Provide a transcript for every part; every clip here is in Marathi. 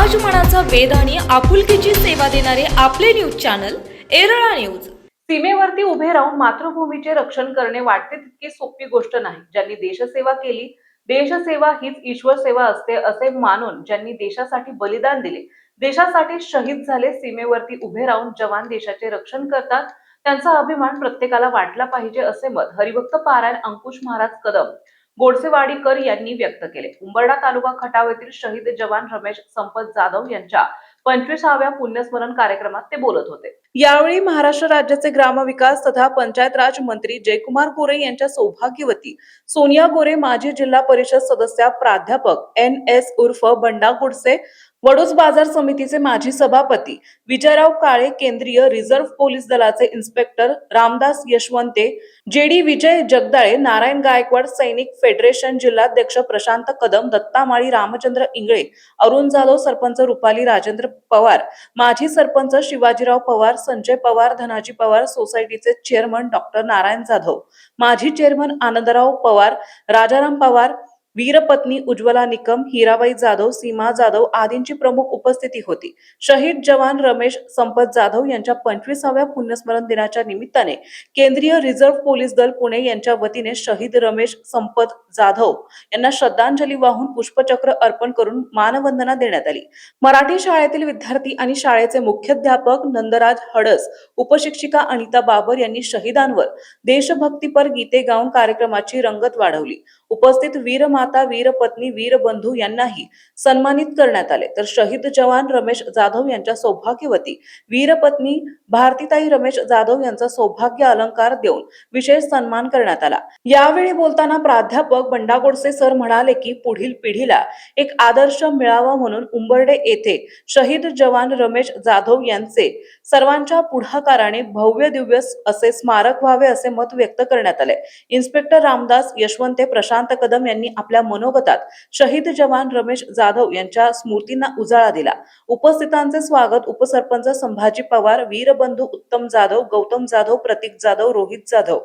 समाजमनाचा वेध आणि आपुलकीची सेवा देणारे आपले न्यूज चॅनल एरळा न्यूज। सीमेवरती उभे राहून मातृभूमीचे रक्षण करणे वाटते तितकी सोपी गोष्ट नाही। ज्यांनी देशसेवा केली, देशसेवा हीच ईश्वर सेवा असते असे मानून ज्यांनी देशासाठी बलिदान दिले, देशासाठी शहीद झाले, सीमेवरती उभे राहून जवान देशाचे रक्षण करतात, त्यांचा अभिमान प्रत्येकाला वाटला पाहिजे असे मत हरिभक्त पारायण अंकुश महाराज कदम गोडसेवाडीकर यांनी व्यक्त केले। उंबरठा तालुका खटाव येथील शहीद जवान रमेश संपत जाधव यांच्या 25व्या पुण्यस्मरण कार्यक्रमात ते बोलत होते। यावेळी महाराष्ट्र राज्याचे ग्रामविकास तथा पंचायत राज मंत्री जयकुमार गोरे यांच्या सौभाग्यवती सोनिया गोरे, माजी जिल्हा परिषद सदस्य प्राध्यापक NS उर्फ बंडा गोडसे, वडोज बाजार समितीचे माजी सभापती विजयराव काळे, केंद्रीय रिझर्व्ह पोलीस दलाचे इन्स्पेक्टर रामदास यशवंते, JD विजय जगदाळे, नारायण गायकवाड, सैनिक फेडरेशन जिल्हाध्यक्ष प्रशांत कदम, दत्तामाळी रामचंद्र इंगळे, अरुण जाधव, सरपंच रुपाली राजेंद्र पवार, माजी सरपंच शिवाजीराव पवार, संजय पवार, धनाजी पवार, सोसायटीचे चेअरमन डॉक्टर नारायण जाधव, माजी चेअरमन आनंदराव पवार, राजाराम पवार, वीरपत्नी उज्ज्वला निकम, हिराबाई जाधव, सीमा जाधव आदींची प्रमुख उपस्थिती होती। शहीद जवान रमेश संपत जाधव यांच्या 25व्या पुण्यस्मरण दिनाच्या निमित्ताने केंद्रीय रिझर्व्ह पोलीस दल पुणे यांच्या वतीने शहीद रमेश संपत जाधव यांना श्रद्धांजली वाहून पुष्पचक्र अर्पण करून मानवंदना देण्यात आली। मराठी शाळेतील विद्यार्थी आणि शाळेचे मुख्याध्यापक नंदराज हडस, उपशिक्षिका अनिता बाबर यांनी शहीदांवर देशभक्तीपर गीते गाऊन कार्यक्रमाची रंगत वाढवली। उपस्थित वीरमाता, वीरपत्नी, वीरबंधू यांनाही सन्मानित करण्यात आले। तर शहीद जवान रमेश जाधव यांच्या सौभाग्यवती वीरपत्नी भारतीताई रमेश जाधव यांचा सौभाग्य अलंकार देऊन विशेष सन्मान करण्यात आला। यावेळी बोलताना प्राध्यापक बंडा गोडसे सर म्हणाले की पुढील पिढीला एक आदर्श मिळावा म्हणून उंबरडे येथे शहीद जवान रमेश जाधव यांचे सर्वांच्या पुढाकाराने भव्य दिव्य असे स्मारक व्हावे असे मत व्यक्त करण्यात आले। इन्स्पेक्टर रामदास यशवंते, प्रशांत कदम यांनी आपल्या मनोगतात शहीद जवान रमेश जाधव यांच्या स्मृतींना उजाळा दिला। उपस्थितांचे स्वागत उपसरपंच संभाजी पवार, वीरबंधू उत्तम जाधव, गौतम जाधव, प्रतीक जाधव, रोहित जाधव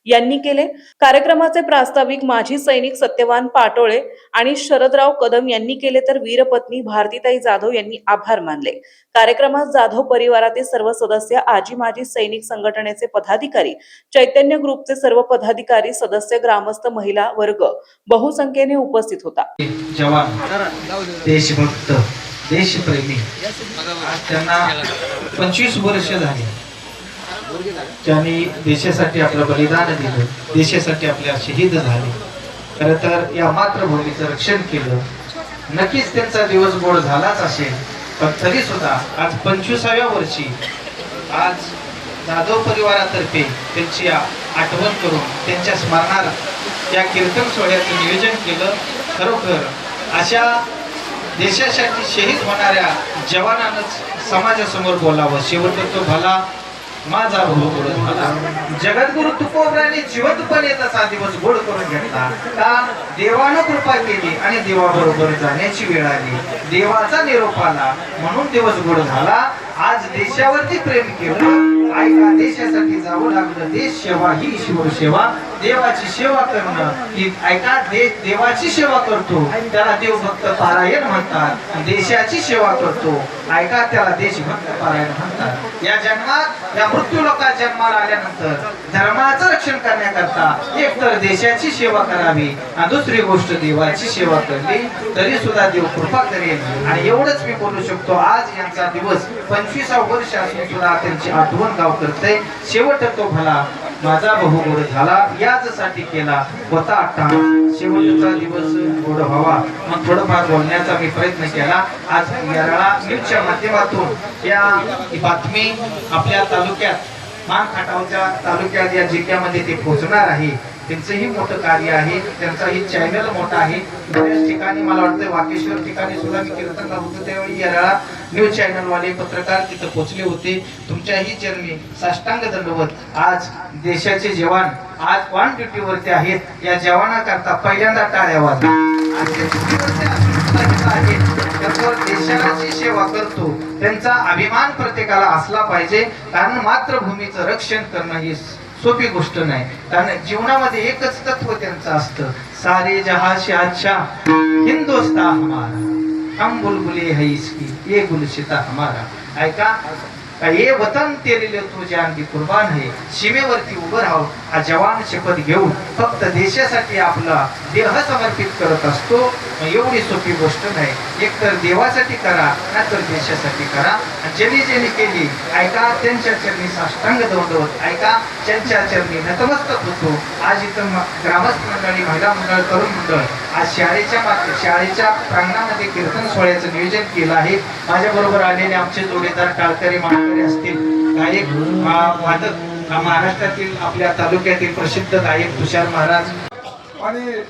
यांनी केले। कार्यक्रमाचे प्रास्ताविक माजी सैनिक सत्यवान पाटोळे आणि शरदराव कदम यांनी केले, तर वीरपत्नी भारतीताई जाधव यांनी आभार मानले। कार्यक्रमात जाधव परिवारातील सर्व सदस्य, आजी माजी सैनिक संघटनेचे पदाधिकारी, चैतन्य ग्रुपचे सर्व पदाधिकारी, सदस्य, ग्रामस्थ, महिला वर्ग बहुसंख्येने उपस्थित होता। जवान, देशभक्त, देशप्रेमी, त्यांना 25 वर्ष झाली, ज्यांनी देशासाठी आपलं बलिदान दिलं, देशासाठी आपल्या शहीद झाले, खरं तर या मातृभूमीचं रक्षण केलं। नक्कीच त्यांचा दिवस गोड झालाच असेल, पण तरी सुद्धा आज 25व्या वर्षी आज जाधव परिवारातर्फे त्यांची आठवण करून त्यांच्या स्मरणार्थ या कीर्तन सोहळ्याचं नियोजन केलं। खरोखर अशा देशासाठी शहीद होणाऱ्या जवानांनाच समाजासमोर बोलावं। शेवट तो भला माझा भाऊ गोड झाला, जगद्गुरु तुकोबराने जिवंतपणे तसा दिवस गोड करून घेतला। का देवानं कृपा केली आणि देवाबरोबर जाण्याची वेळ आली, देवाचा निरोप आला म्हणून दिवस गोड झाला। आज देशावरती प्रेम केलं, ऐका देशासाठी जावं लागलं। देश सेवा ही ईश्वर सेवा, देवाची सेवा करणं ही ऐका देवाची सेवा करतो त्याला देवभक्त पारायण म्हणतात, देशाची सेवा करतो ऐका त्याला देशभक्त पारायण म्हणतात। या जन्मात या मृत्यू लोकात जन्माला आल्यानंतर धर्माचं रक्षण करण्याकरता एक तर देशाची सेवा करावी आणि दुसरी गोष्ट देवाची सेवा करली तरी सुद्धा देव कृपा करेल। आणि एवढंच मी बोलू शकतो। आज यांचा दिवस 25व्या वर्ष असून सुद्धा त्यांची आठवण गाव करते। शेवट तो भला माझा भाऊ गोड झाला याचसाठी केला होता अट्टा, शेवटचा दिवस गोड व्हावा मग थोडंफार बोलण्याचा मी प्रयत्न केला। आज येरळा न्यूजच्या माध्यमातून या बातमी आपल्या तालुक्यात, मान खटावच्या तालुक्यात या जिल्ह्यामध्ये ते पोहोचणार आहे। त्यांचंही मोठं कार्य आहे, त्यांचाही चॅनल मोठा आहे। बऱ्याच ठिकाणी मला वाटतं वाकेश्वर ठिकाणी सुद्धा मी कीर्तनला होतो त्यावेळी येरळा न्यूज चॅनल वाले पत्रकार तिथं पोहोचले होते। तुमच्याही चरणी साष्टांग दंडवत। आज देशाचे जवान आज ऑन ड्युटीवरती आहेत, या जवानाकरता पहिल्यांदा टाळ्या वाजवा। देशाची सेवा करतो त्यांचा अभिमान प्रत्येकाला असला पाहिजे, कारण मातृभूमीचं रक्षण करणं ही सोपी गोष्ट नाही। कारण जीवनामध्ये एकच तत्व त्यांचं असतं, सारे जहां से अच्छा हिंदुस्तान हमारा। हम बुलबुले है इसकी ये गुलशिता हमारा. ऐका का ये वतन तेरे लिए तू जान दी कुर्बान है. सीमेवरती उभं राहून हा जवान शपथ घेऊन फक्त देशासाठी आपला देह समर्पित करत असतो. एवढी सोपी गोष्ट नाही. एकतर देवासाठी करा नाहीतर देशासाठी करा. आणि ज्यांनी ज्यांनी केली ऐका त्यांच्या चरणी साष्टांग दंडवत ऐका त्यांच्या चरणी नतमस्तक होतो. आज इथं ग्रामस्थ मंडळी महिला मंडळ तरुण मंडळ आज शाळेच्या प्रांगणामध्ये कीर्तन सोहळ्याचं नियोजन केलं आहे. माझ्या बरोबर आलेले आमचे जोडीदार टाळकरी माळकरी असतील, गायक वादक महाराष्ट्रातील आपल्या तालुक्यातील प्रसिद्ध गायक तुषार महाराज आणि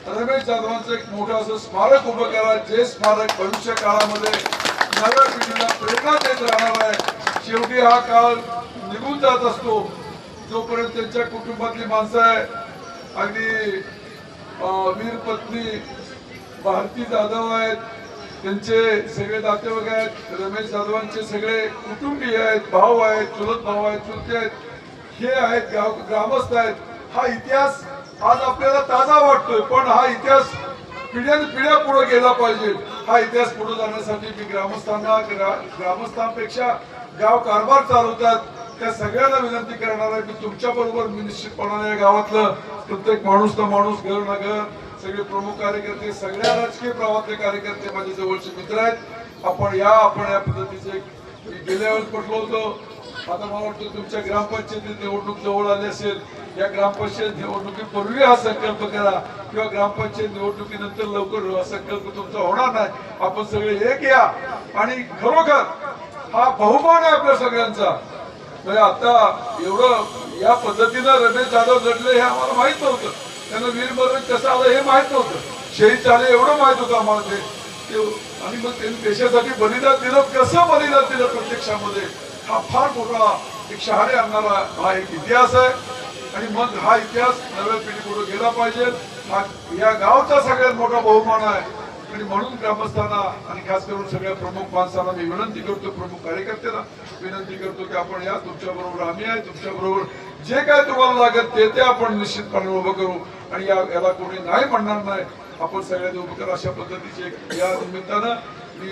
रमेश जाधवांचं एक मोठं असं स्मारक उभं करा, जे स्मारक भविष्य काळामध्ये नव्या पिढीला प्रेरणा देत राहणार आहे. शेवटी हा काळ निघून जात असतो, जोपर्यंत त्यांच्या कुटुंबातली माणसं आहे. अगदी वीर पत्नी भारती जाधव आहेत, त्यांचे सगळे नातेवाईक आहेत, रमेश जाधवांचे सगळे कुटुंबीय आहेत, भाऊ आहेत, चुलत भाऊ आहेत, चुलते आहेत, हे आहेत ग्रामस्थ आहेत. हा इतिहास आज आपल्याला ताजा वाटतोय, पण हा इतिहास पिढ्या पुढे गेला पाहिजे. हा इतिहास पुढे जाण्यासाठी मी ग्रामस्थांपेक्षा गाव कारभार चालवतात त्या सगळ्यांना विनंती करणार आहे. मी तुमच्या बरोबर मी निश्चितपणाने या गावातलं प्रत्येक माणूस तर माणूस, घर ना घर, सगळे प्रमुख कार्यकर्ते, सगळ्या राजकीय प्रवाहातले कार्यकर्ते माझे जवळचे मित्र आहेत. आपण या पद्धतीचे गेल्या वेळेस म्हटलं होतं. आता मला वाटतं तुमच्या ग्रामपंचायतीत निवडणूक जवळ आली असेल. या ग्रामपंचायत निवडणुकीपूर्वी हा संकल्प करा किंवा ग्रामपंचायत निवडणुकीनंतर लवकर हा संकल्प तुमचा होणार नाही. आपण सगळे एक या आणि खरोखर हा बहुमान आहे आपल्या सगळ्यांचा. म्हणजे आता एवढं या पद्धतीनं रमेश जाधव लढले हे आम्हाला माहित नव्हतं. त्यांना वीरमरण कसं आलं हे माहित नव्हतं. शहीद झाले एवढं माहित होतं आम्हाला ते. आणि मग त्यांनी देशासाठी बलिदान दिलं. कसं बलिदान दिलं प्रत्यक्षामध्ये हा फार मोठा एक शहारे आणणारा हा एक इतिहास आहे. आणि मग हा इतिहास नव्या पिढीपुढे गेला पाहिजे. हा या गावचा सगळ्यात मोठा बहुमान आहे. आणि म्हणून ग्रामस्थांना आणि खास करून सगळ्या प्रमुख माणसांना मी विनंती करतो, प्रमुख कार्यकर्त्यांना विनंती करतो की आपण या, तुमच्या बरोबर आम्ही आहे, तुमच्या बरोबर जे काय तुम्हाला लागत ते आपण निश्चितपणे उभं करू. आणि याला कोणी नाही म्हणणार नाही. आपण सगळ्यांनी उभं करू अशा पद्धतीचे या निमित्तानं मी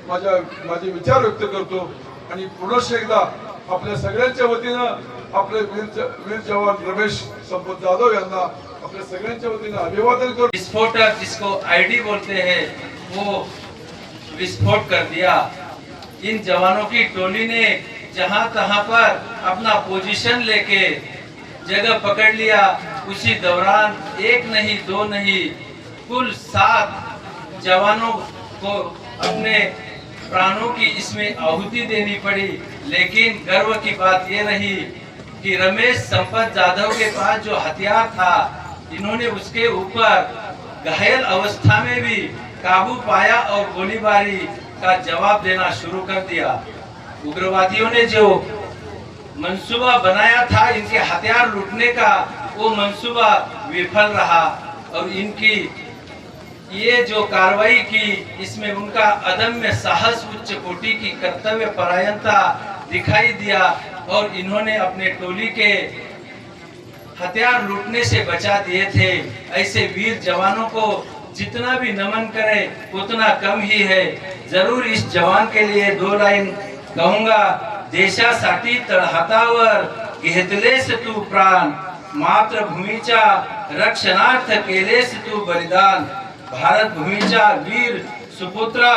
माझे विचार व्यक्त करतो. आणि पुनश्च एकदा आपल्या सगळ्यांच्या वतीनं आपले वीर जवान रमेश संपत जाधव यांना अपने सगळ्यांच्या वतीने अभिवादन करू. विस्फोटक जिसको आईडी बोलते हैं वो विस्फोट कर दिया. इन जवानों की टोली ने जहां तहां पर अपना पोजीशन लेके जगह पकड़ लिया. उसी दौरान एक नहीं दो नहीं कुल 7 जवानों को अपने प्राणों की इसमें आहुति देनी पड़ी. लेकिन गर्व की बात ये रही कि रमेश संपत जाधव के पास जो हथियार था इन्होंने उसके ऊपर घायल अवस्था में भी काबू पाया और गोलीबारी का जवाब देना शुरू कर दिया. उग्रवादियों ने जो मंसूबा बनाया था इनके हथियार लूटने का, वो मंसूबा विफल रहा. और इनकी ये जो कार्रवाई की इसमें उनका अदम्य साहस, उच्च कोटि की कर्तव्य परायणता दिखाई दिया. और इन्होंने अपने टोली के हथियार लूटने से बचा दिए थे. ऐसे वीर जवानों को जितना भी नमन करें उतना कम ही है. जरूर इस जवान के लिए 2 लाइन कहूंगा. देशासाठी तळहातावर घेतलेस तू प्राण, मातृभूमीच्या रक्षणार्थ केलेस तू बलिदान. भारत भूमीचा वीर सुपुत्रा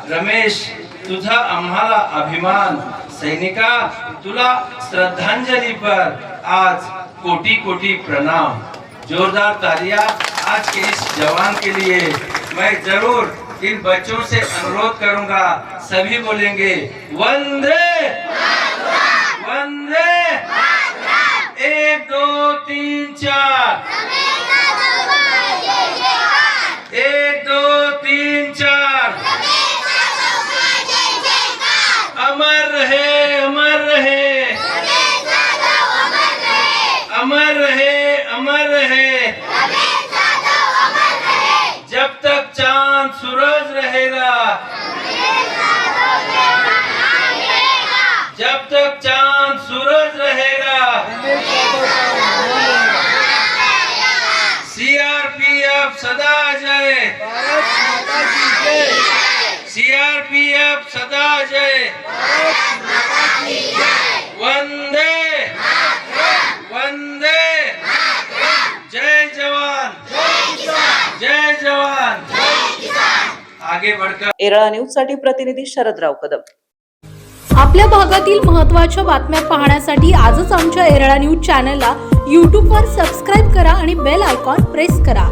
रमेश, तुझा आम्हाला अभिमान. सैनिका तुला श्रद्धांजलि पर आज कोटि कोटि प्रणाम. जोरदार तालियां आज के इस जवान के लिए. मैं जरूर इन बच्चों से अनुरोध करूंगा, सभी बोलेंगे वंदे वंदे. 1 2 3 4. 1 2 3 4. अमर रहे, अमर रहे, अमर रहे, अमर रहे. जब तक चांद सूरज रहेगा, जब तक चांद सूरज रहेगा. CRPF सदा जय. सीआरपीएफ सदा जय, वंदे वंदे, जय जवान जय जवान, आगे बढ़कर। येरळा न्यूज साठी प्रतिनिधी शरदराव कदम। आपल्या भागातील महत्त्वाच्या बातम्या पाहण्यासाठी आजच आमच्या येरळा न्यूज चॅनलला यूट्यूबवर सबस्क्राईब करा आणि बेल आयकॉन प्रेस करा।